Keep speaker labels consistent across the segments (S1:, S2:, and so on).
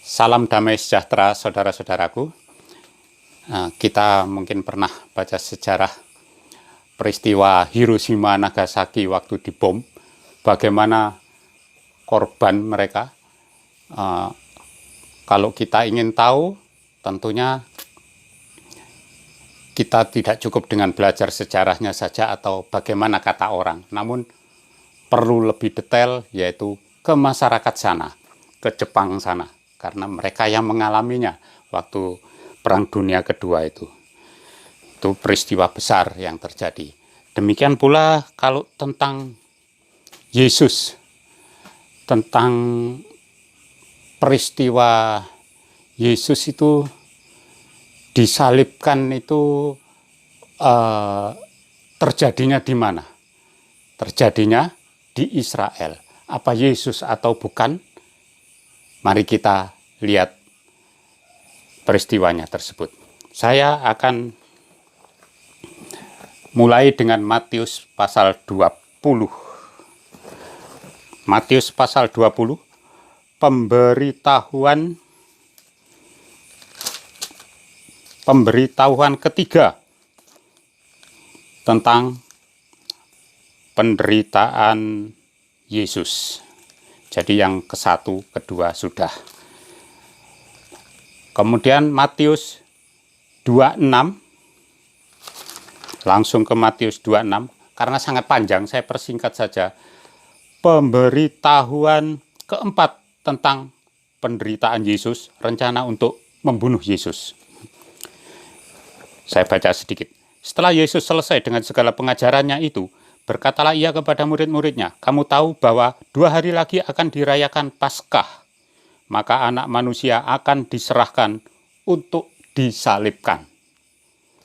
S1: Salam damai sejahtera saudara-saudaraku. Kita mungkin pernah baca sejarah peristiwa Hiroshima Nagasaki waktu dibom, bagaimana korban mereka. Kalau kita ingin tahu, tentunya kita tidak cukup dengan belajar sejarahnya saja atau bagaimana kata orang, namun perlu lebih detail, yaitu ke masyarakat sana, ke Jepang sana, karena mereka yang mengalaminya waktu Perang Dunia Kedua itu peristiwa besar yang terjadi. Demikian pula kalau tentang Yesus, tentang peristiwa Yesus itu disalibkan itu terjadinya di mana? Terjadinya di Israel. Apa Yesus atau bukan? Mari kita lihat peristiwanya tersebut. Saya akan mulai dengan Matius pasal 20. Matius pasal 20, pemberitahuan ketiga tentang penderitaan Yesus. Jadi yang ke-1, kedua sudah. Kemudian Matius 26, langsung ke Matius 26, karena sangat panjang, saya persingkat saja. Pemberitahuan keempat tentang penderitaan Yesus, rencana untuk membunuh Yesus. Saya baca sedikit. Setelah Yesus selesai dengan segala pengajarannya itu, berkatalah ia kepada murid-muridnya, kamu tahu bahwa 2 hari lagi akan dirayakan Paskah, maka anak manusia akan diserahkan untuk disalibkan.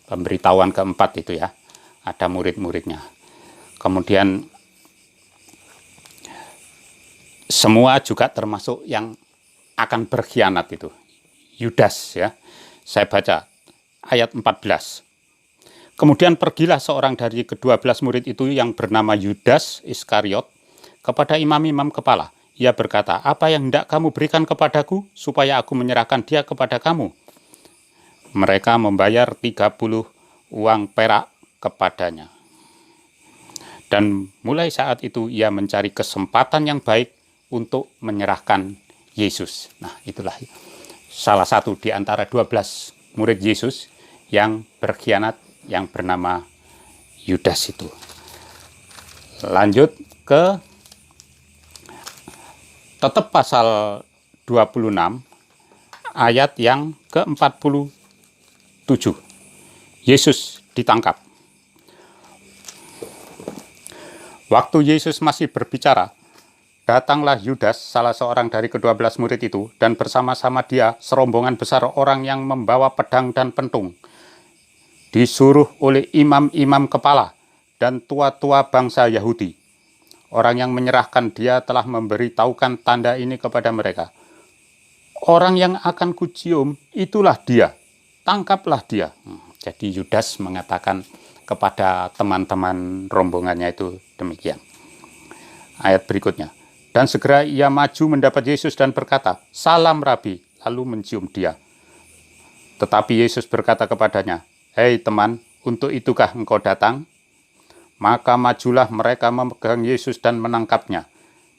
S1: Pemberitahuan keempat itu ya, ada murid-muridnya. Kemudian semua juga termasuk yang akan berkhianat itu, Yudas ya. Saya baca ayat 14. Kemudian pergilah seorang dari ke-12 murid itu yang bernama Yudas Iskariot kepada imam-imam kepala. Ia berkata, apa yang hendak kamu berikan kepadaku supaya aku menyerahkan dia kepada kamu? Mereka membayar 30 uang perak kepadanya. Dan mulai saat itu ia mencari kesempatan yang baik untuk menyerahkan Yesus. Nah, itulah salah satu di antara 12 murid Yesus yang berkhianat, yang bernama Yudas itu. Lanjut ke tetap pasal 26 ayat yang ke-47. Yesus ditangkap. Waktu Yesus masih berbicara, datanglah Yudas, salah seorang dari ke-12 murid itu, dan bersama-sama dia serombongan besar orang yang membawa pedang dan pentung, disuruh oleh imam-imam kepala dan tua-tua bangsa Yahudi. Orang yang menyerahkan dia telah memberitahukan tanda ini kepada mereka. Orang yang akan kucium, itulah dia. Tangkaplah dia. Jadi Yudas mengatakan kepada teman-teman rombongannya itu demikian. Ayat berikutnya. Dan segera ia maju mendapat Yesus dan berkata, salam Rabi, lalu mencium dia. Tetapi Yesus berkata kepadanya, hei teman, untuk itukah engkau datang? Maka majulah mereka memegang Yesus dan menangkapnya.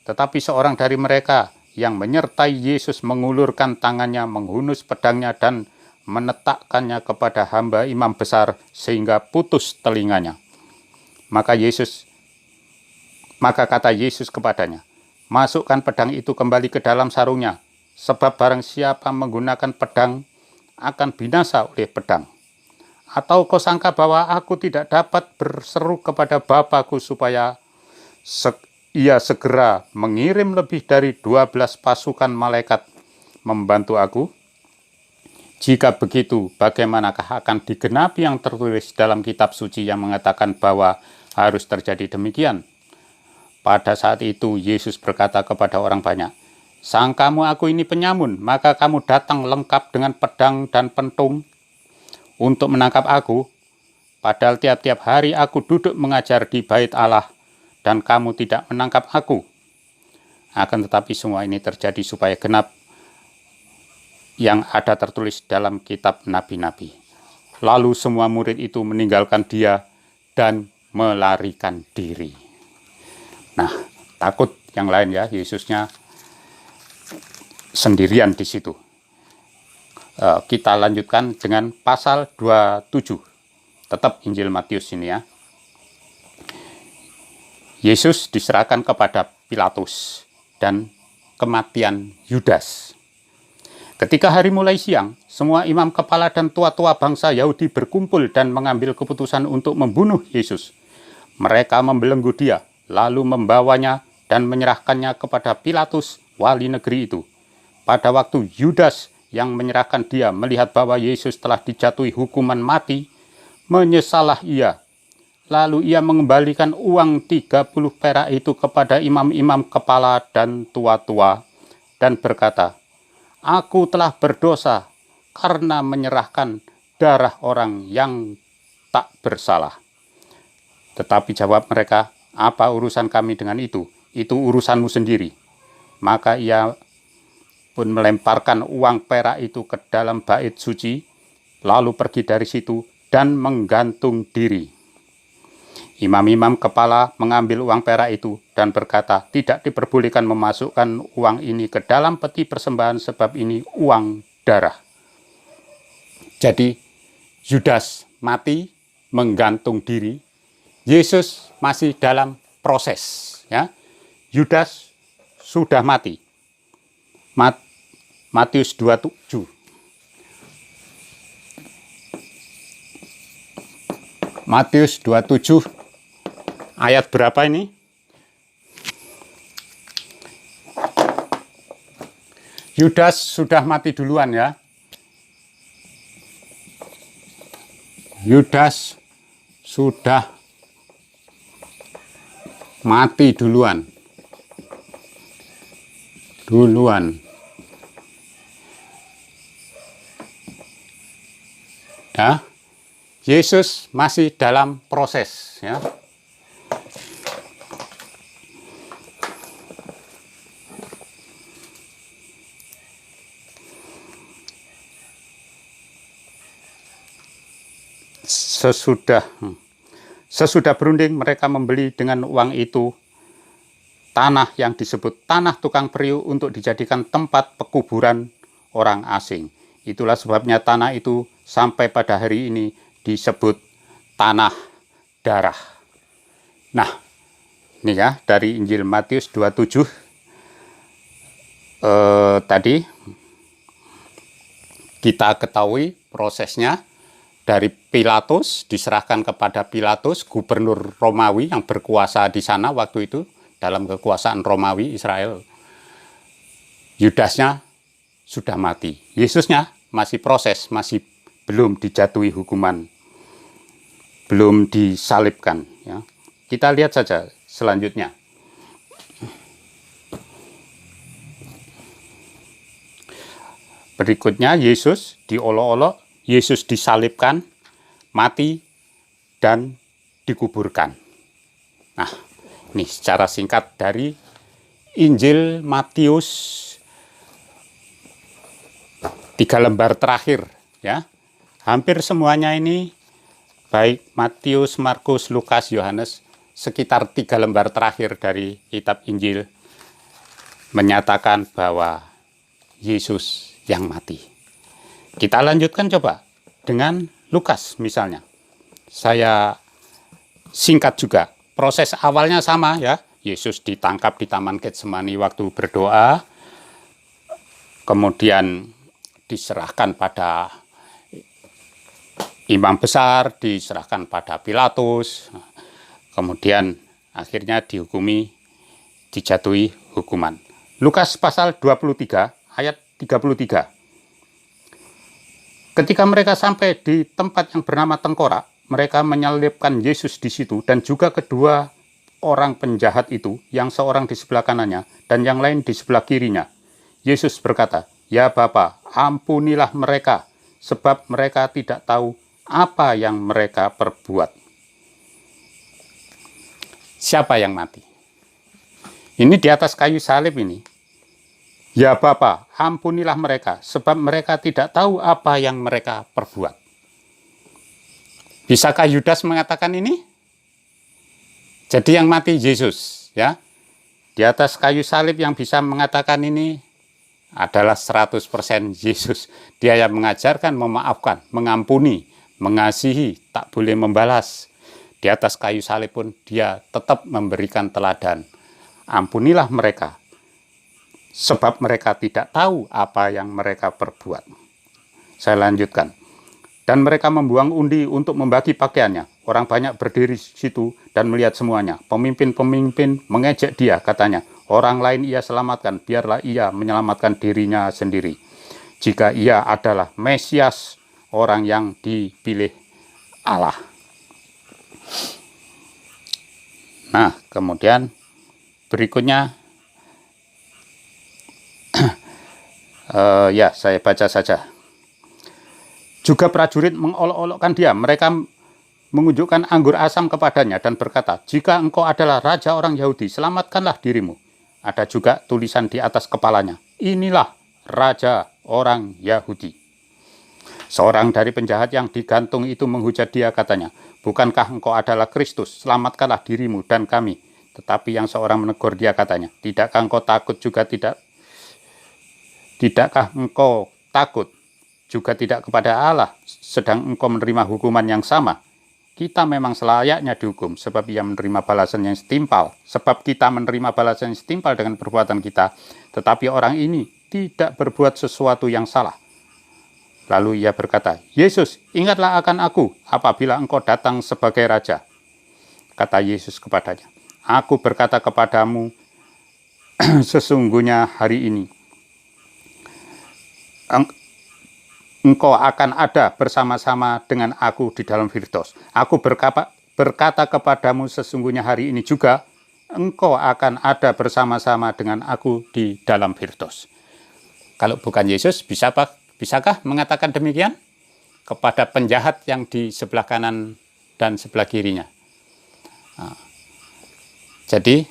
S1: Tetapi seorang dari mereka yang menyertai Yesus mengulurkan tangannya, menghunus pedangnya dan menetakkannya kepada hamba imam besar sehingga putus telinganya. Maka kata Yesus kepadanya, masukkan pedang itu kembali ke dalam sarungnya, sebab barang siapa menggunakan pedang akan binasa oleh pedang. Atau kau sangka bahwa aku tidak dapat berseru kepada Bapakku supaya ia segera mengirim lebih dari 12 pasukan malaikat membantu aku? Jika begitu, bagaimanakah akan digenapi yang tertulis dalam kitab suci yang mengatakan bahwa harus terjadi demikian? Pada saat itu Yesus berkata kepada orang banyak, sangkamu aku ini penyamun, maka kamu datang lengkap dengan pedang dan pentung untuk menangkap aku, padahal tiap-tiap hari aku duduk mengajar di bait Allah, dan kamu tidak menangkap aku. Akan tetapi semua ini terjadi supaya genap yang ada tertulis dalam kitab nabi-nabi. Lalu semua murid itu meninggalkan dia dan melarikan diri. Nah, takut yang lain ya, Yesusnya sendirian di situ. Kita lanjutkan dengan pasal 27. Tetap Injil Matius ini ya. Yesus diserahkan kepada Pilatus dan kematian Yudas. Ketika hari mulai siang, semua imam kepala dan tua-tua bangsa Yahudi berkumpul dan mengambil keputusan untuk membunuh Yesus. Mereka membelenggu dia, lalu membawanya dan menyerahkannya kepada Pilatus, wali negeri itu. Pada waktu Yudas yang menyerahkan dia melihat bahwa Yesus telah dijatuhi hukuman mati, menyesallah ia. Lalu ia mengembalikan uang 30 perak itu kepada imam-imam kepala dan tua-tua dan berkata, "Aku telah berdosa karena menyerahkan darah orang yang tak bersalah." Tetapi jawab mereka, "Apa urusan kami dengan itu? Itu urusanmu sendiri." Maka ia pun melemparkan uang perak itu ke dalam bait suci, lalu pergi dari situ dan menggantung diri. Imam-imam kepala mengambil uang perak itu dan berkata, "Tidak diperbolehkan memasukkan uang ini ke dalam peti persembahan sebab ini uang darah." Jadi Yudas mati menggantung diri, Yesus masih dalam proses ya. Yudas sudah mati. Matius 27. Matius 27 ayat berapa ini? Yudas sudah mati duluan ya. Yudas sudah mati duluan. Ya. Yesus masih dalam proses ya. Sesudah berunding, mereka membeli dengan uang itu tanah yang disebut tanah tukang periuk untuk dijadikan tempat pekuburan orang asing. Itulah sebabnya tanah itu sampai pada hari ini disebut tanah darah. Nah, ini ya dari Injil Matius 27 tadi kita ketahui prosesnya. Dari Pilatus diserahkan kepada Pilatus, gubernur Romawi yang berkuasa di sana waktu itu dalam kekuasaan Romawi Israel. Yudasnya sudah mati. Yesusnya masih proses, masih belum dijatuhi hukuman, belum disalibkan. Ya. Kita lihat saja selanjutnya. Berikutnya Yesus diolok-olok. Yesus disalibkan, mati, dan dikuburkan. Nah, ini secara singkat dari Injil Matius 3 lembar terakhir ya. Hampir semuanya ini baik Matius, Markus, Lukas, Yohanes sekitar 3 lembar terakhir dari kitab Injil menyatakan bahwa Yesus yang mati. Kita lanjutkan coba dengan Lukas misalnya. Saya singkat juga. Proses awalnya sama ya. Yesus ditangkap di Taman Getsemani waktu berdoa. Kemudian diserahkan pada imam besar, diserahkan pada Pilatus. Kemudian akhirnya dihukumi, dijatuhi hukuman. Lukas pasal 23 ayat 33. Ketika mereka sampai di tempat yang bernama Tengkorak, mereka menyalibkan Yesus di situ dan juga kedua orang penjahat itu, yang seorang di sebelah kanannya dan yang lain di sebelah kirinya. Yesus berkata, "Ya Bapa, ampunilah mereka, sebab mereka tidak tahu apa yang mereka perbuat." Siapa yang mati? Ini di atas kayu salib ini. Ya Bapa, ampunilah mereka, sebab mereka tidak tahu apa yang mereka perbuat. Bisakah Yudas mengatakan ini? Jadi yang mati Yesus, ya. Di atas kayu salib yang bisa mengatakan ini adalah 100% Yesus. Dia yang mengajarkan memaafkan, mengampuni, mengasihi, tak boleh membalas. Di atas kayu salib pun dia tetap memberikan teladan. Ampunilah mereka, sebab mereka tidak tahu apa yang mereka perbuat. Saya lanjutkan. Dan mereka membuang undi untuk membagi pakaiannya. Orang banyak berdiri di situ dan melihat semuanya. Pemimpin-pemimpin mengejek dia, katanya, orang lain ia selamatkan, biarlah ia menyelamatkan dirinya sendiri. Jika ia adalah Mesias, orang yang dipilih Allah. Nah, kemudian berikutnya, ya saya baca saja. Juga prajurit mengolok-olokkan dia. Mereka menunjukkan anggur asam kepadanya dan berkata, jika engkau adalah raja orang Yahudi, selamatkanlah dirimu. Ada juga tulisan di atas kepalanya, inilah raja orang Yahudi. Seorang dari penjahat yang digantung itu menghujat dia, katanya, bukankah engkau adalah Kristus? Selamatkanlah dirimu dan kami. Tetapi yang seorang menegur dia, katanya, tidakkah engkau takut tidakkah engkau takut juga tidak kepada Allah, sedang engkau menerima hukuman yang sama? Kita memang selayaknya dihukum, sebab ia menerima balasan yang setimpal. Sebab kita menerima balasan yang setimpal dengan perbuatan kita, tetapi orang ini tidak berbuat sesuatu yang salah. Lalu ia berkata, Yesus, ingatlah akan aku apabila engkau datang sebagai raja. Kata Yesus kepadanya, aku berkata kepadamu, sesungguhnya hari ini engkau akan ada bersama-sama dengan aku di dalam Firdaus. Aku berkata kepadamu, sesungguhnya hari ini juga engkau akan ada bersama-sama dengan aku di dalam Firdaus. Kalau bukan Yesus, bisakah mengatakan demikian kepada penjahat yang di sebelah kanan dan sebelah kirinya? Nah, jadi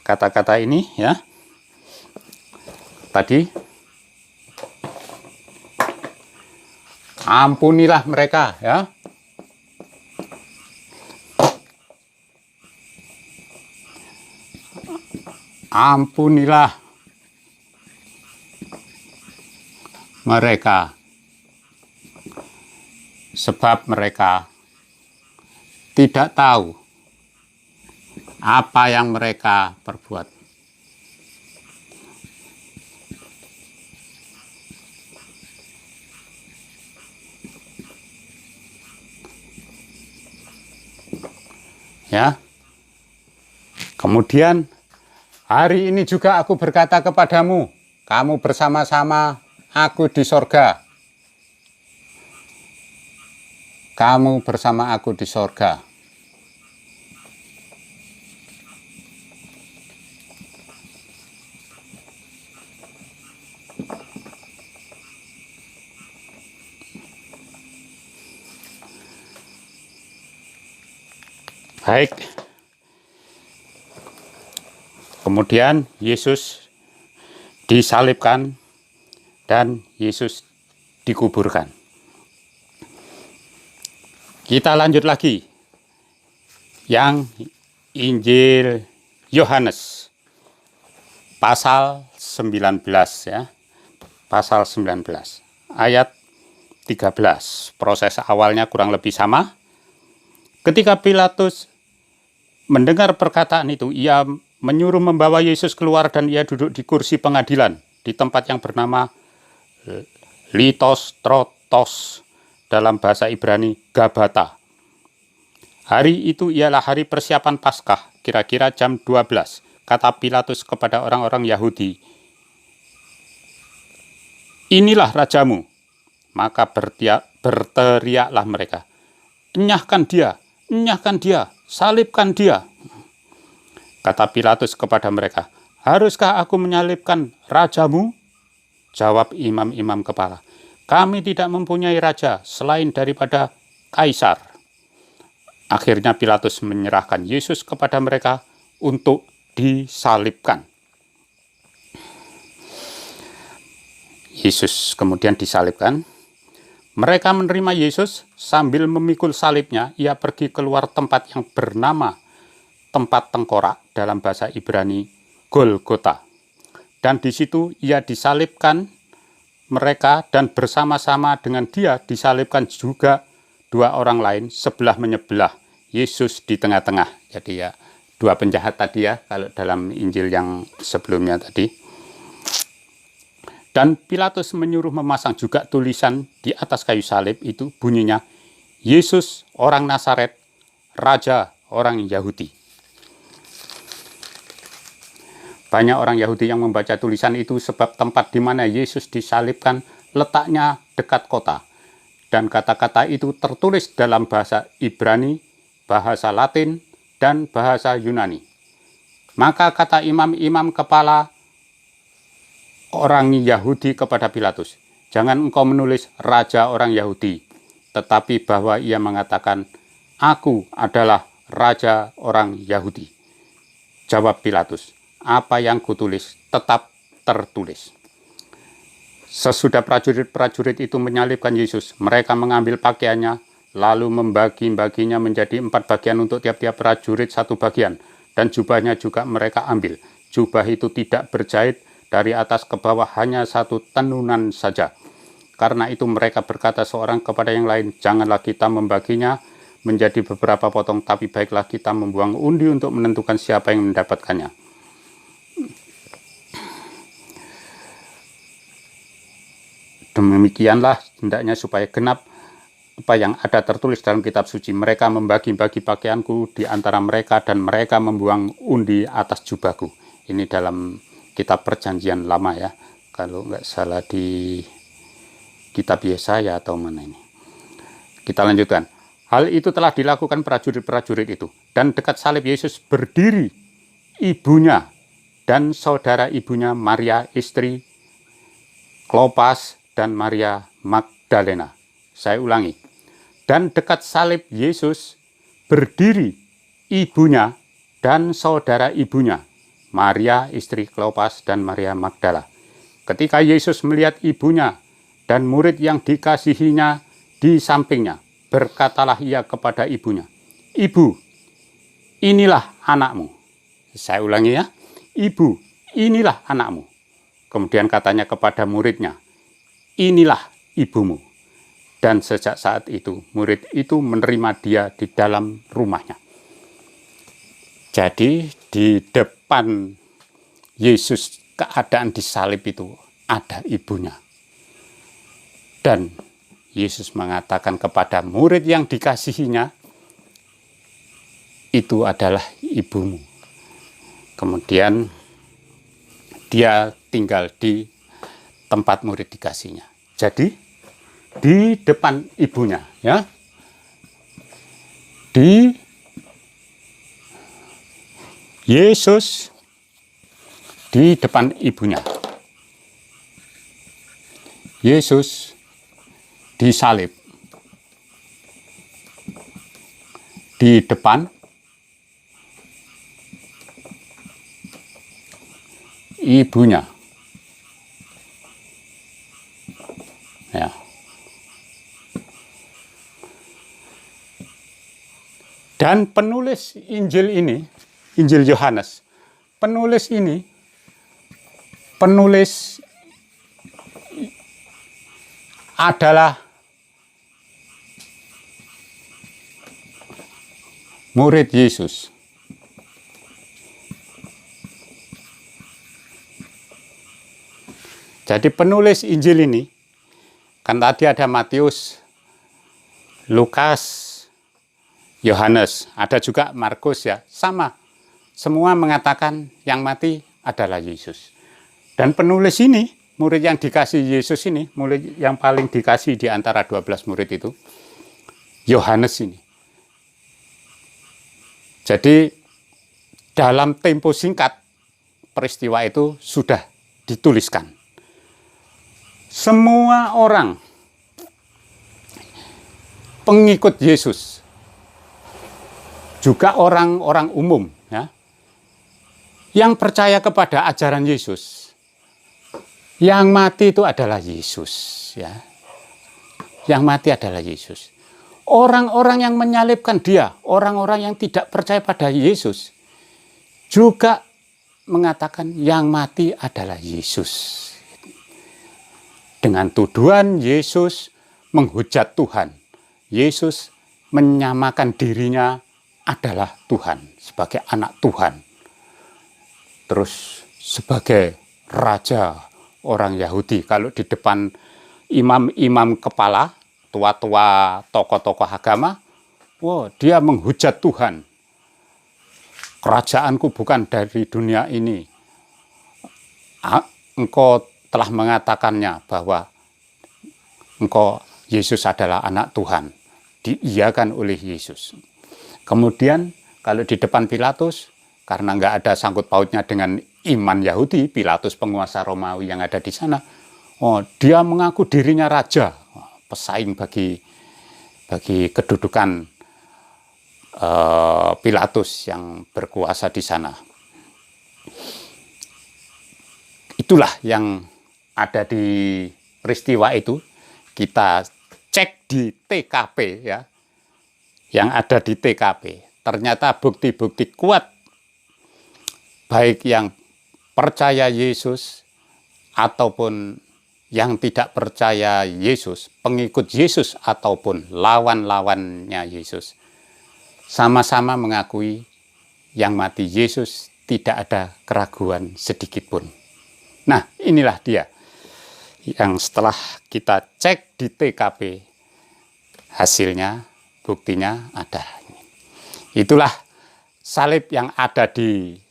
S1: kata-kata ini, ya, tadi, ampunilah mereka, ya. Ampunilah mereka, sebab mereka tidak tahu apa yang mereka perbuat. Ya. Kemudian hari ini juga aku berkata kepadamu, kamu bersama-sama aku di sorga. Kamu bersama aku di sorga. Baik. Kemudian Yesus disalibkan dan Yesus dikuburkan. Kita lanjut lagi. Yang Injil Yohanes pasal 19, ya. Pasal 19 ayat 13. Proses awalnya kurang lebih sama. Ketika Pilatus mendengar perkataan itu, ia menyuruh membawa Yesus keluar dan ia duduk di kursi pengadilan di tempat yang bernama Litos Trotos, dalam bahasa Ibrani Gabata. Hari itu ialah hari persiapan Paskah, kira-kira jam 12. Kata Pilatus kepada orang-orang Yahudi, inilah rajamu. Maka berteriaklah mereka, enyahkan dia, salibkan dia. Kata Pilatus kepada mereka, haruskah aku menyalibkan rajamu? Jawab imam-imam kepala, kami tidak mempunyai raja selain daripada Kaisar. Akhirnya Pilatus menyerahkan Yesus kepada mereka untuk disalibkan. Yesus kemudian disalibkan. Mereka menerima Yesus sambil memikul salibnya. Ia pergi keluar tempat yang bernama tempat tengkorak, dalam bahasa Ibrani Golgota. Dan di situ ia disalibkan mereka, dan bersama-sama dengan dia disalibkan juga dua orang lain sebelah menyebelah, Yesus di tengah-tengah. Jadi ya dua penjahat tadi ya, kalau dalam Injil yang sebelumnya tadi. Dan Pilatus menyuruh memasang juga tulisan di atas kayu salib, itu bunyinya, Yesus orang Nazaret, Raja orang Yahudi. Banyak orang Yahudi yang membaca tulisan itu sebab tempat di mana Yesus disalibkan letaknya dekat kota. Dan kata-kata itu tertulis dalam bahasa Ibrani, bahasa Latin, dan bahasa Yunani. Maka kata imam-imam kepala orang Yahudi kepada Pilatus, jangan engkau menulis Raja orang Yahudi, tetapi bahwa ia mengatakan, aku adalah Raja orang Yahudi. Jawab Pilatus, apa yang kutulis tetap tertulis. Sesudah prajurit-prajurit itu menyalibkan Yesus, mereka mengambil pakaiannya, lalu membagi-baginya menjadi 4 bagian untuk tiap-tiap prajurit 1 bagian, dan jubahnya juga mereka ambil. Jubah itu tidak berjahit, dari atas ke bawah hanya 1 tenunan saja. Karena itu mereka berkata seorang kepada yang lain, janganlah kita membaginya menjadi beberapa potong, tapi baiklah kita membuang undi untuk menentukan siapa yang mendapatkannya. Demikianlah hendaknya supaya genap apa yang ada tertulis dalam kitab suci. Mereka membagi-bagi pakaianku di antara mereka, dan mereka membuang undi atas jubahku. Ini dalam kitab Perjanjian Lama ya, kalau nggak salah di kitab Yesaya atau mana ini. Kita lanjutkan. Hal itu telah dilakukan prajurit-prajurit itu, dan dekat salib Yesus berdiri ibunya dan saudara ibunya, Maria istri Klopas dan Maria Magdalena. Saya ulangi. Dan dekat salib Yesus berdiri ibunya dan saudara ibunya, Maria istri Klopas dan Maria Magdala. Ketika Yesus melihat ibunya dan murid yang dikasihinya di sampingnya, berkatalah ia kepada ibunya, Ibu, inilah anakmu. Saya ulangi ya. Ibu, inilah anakmu. Kemudian katanya kepada muridnya, inilah ibumu. Dan sejak saat itu, murid itu menerima dia di dalam rumahnya. Jadi di depan Yesus keadaan disalib itu ada ibunya. Dan Yesus mengatakan kepada murid yang dikasihinya, itu adalah ibumu. Kemudian dia tinggal di tempat murid dikasihnya. Jadi di depan ibunya ya. Yesus di depan ibunya. Yesus disalib di depan ibunya. Ya. Dan penulis Injil ini, Injil Yohanes, penulis adalah murid Yesus. Jadi penulis Injil ini, kan tadi ada Matius, Lukas, Yohanes, ada juga Markus ya, sama. Semua mengatakan yang mati adalah Yesus. Dan penulis ini, murid yang dikasih Yesus ini, murid yang paling dikasih di antara 12 murid itu, Yohanes ini. Jadi dalam tempo singkat, peristiwa itu sudah dituliskan. Semua orang pengikut Yesus, juga orang-orang umum ya, yang percaya kepada ajaran Yesus, Yang mati itu adalah Yesus, ya. Yang mati adalah Yesus. Orang-orang yang menyalibkan dia, orang-orang yang tidak percaya pada Yesus, juga mengatakan yang mati adalah Yesus. Dengan tuduhan Yesus menghujat Tuhan. Yesus menyamakan dirinya adalah Tuhan, sebagai anak Tuhan. Terus sebagai raja orang Yahudi, kalau di depan imam-imam kepala, tua-tua tokoh-tokoh agama, dia menghujat Tuhan. Kerajaanku bukan dari dunia ini. Engkau telah mengatakannya bahwa engkau Yesus adalah anak Tuhan. Diiyakan oleh Yesus. Kemudian kalau di depan Pilatus, karena nggak ada sangkut pautnya dengan iman Yahudi, Pilatus penguasa Romawi yang ada di sana, dia mengaku dirinya raja, pesaing bagi kedudukan Pilatus yang berkuasa di sana. Itulah yang ada di peristiwa itu. Kita cek di TKP, ya, yang ada di TKP. Ternyata bukti-bukti kuat, baik yang percaya Yesus ataupun yang tidak percaya Yesus, pengikut Yesus ataupun lawan-lawannya Yesus, sama-sama mengakui yang mati Yesus, tidak ada keraguan sedikit pun. Nah, inilah dia yang setelah kita cek di TKP, hasilnya, buktinya ada. Itulah salib yang ada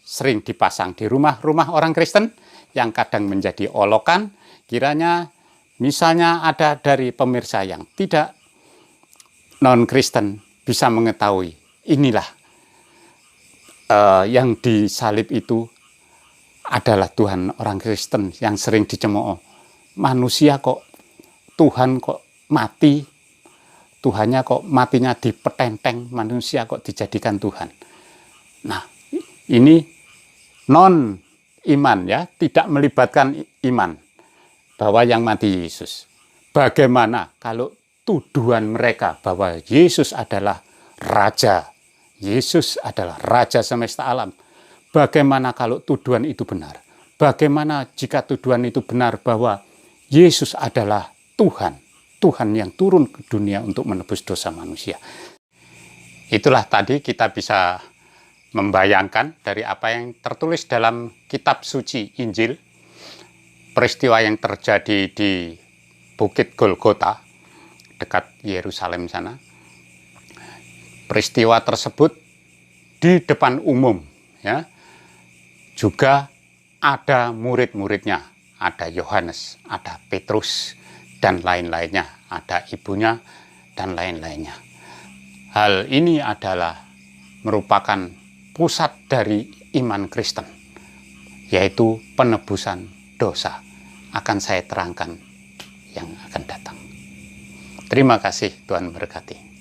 S1: sering dipasang di rumah-rumah orang Kristen, yang kadang menjadi olokan. Kiranya misalnya ada dari pemirsa yang tidak non-Kristen bisa mengetahui, inilah yang disalib itu adalah Tuhan orang Kristen yang sering dicemooh. Manusia kok, Tuhan kok mati, Tuhannya kok matinya dipetenteng, manusia kok dijadikan Tuhan. Nah, ini non iman, ya, tidak melibatkan iman bahwa yang mati Yesus. Bagaimana kalau tuduhan mereka bahwa Yesus adalah raja, Yesus adalah raja semesta alam? Bagaimana kalau tuduhan itu benar? Bagaimana jika tuduhan itu benar bahwa Yesus adalah Tuhan, Tuhan yang turun ke dunia untuk menebus dosa manusia? Itulah tadi kita bisa membayangkan dari apa yang tertulis dalam kitab suci Injil, peristiwa yang terjadi di Bukit Golgota, dekat Yerusalem sana. Peristiwa tersebut di depan umum, ya. Juga ada murid-muridnya, ada Yohanes, ada Petrus, dan lain-lainnya, ada ibunya, dan lain-lainnya. Hal ini adalah merupakan pusat dari iman Kristen, yaitu penebusan dosa. Akan saya terangkan yang akan datang. Terima kasih, Tuhan berkati.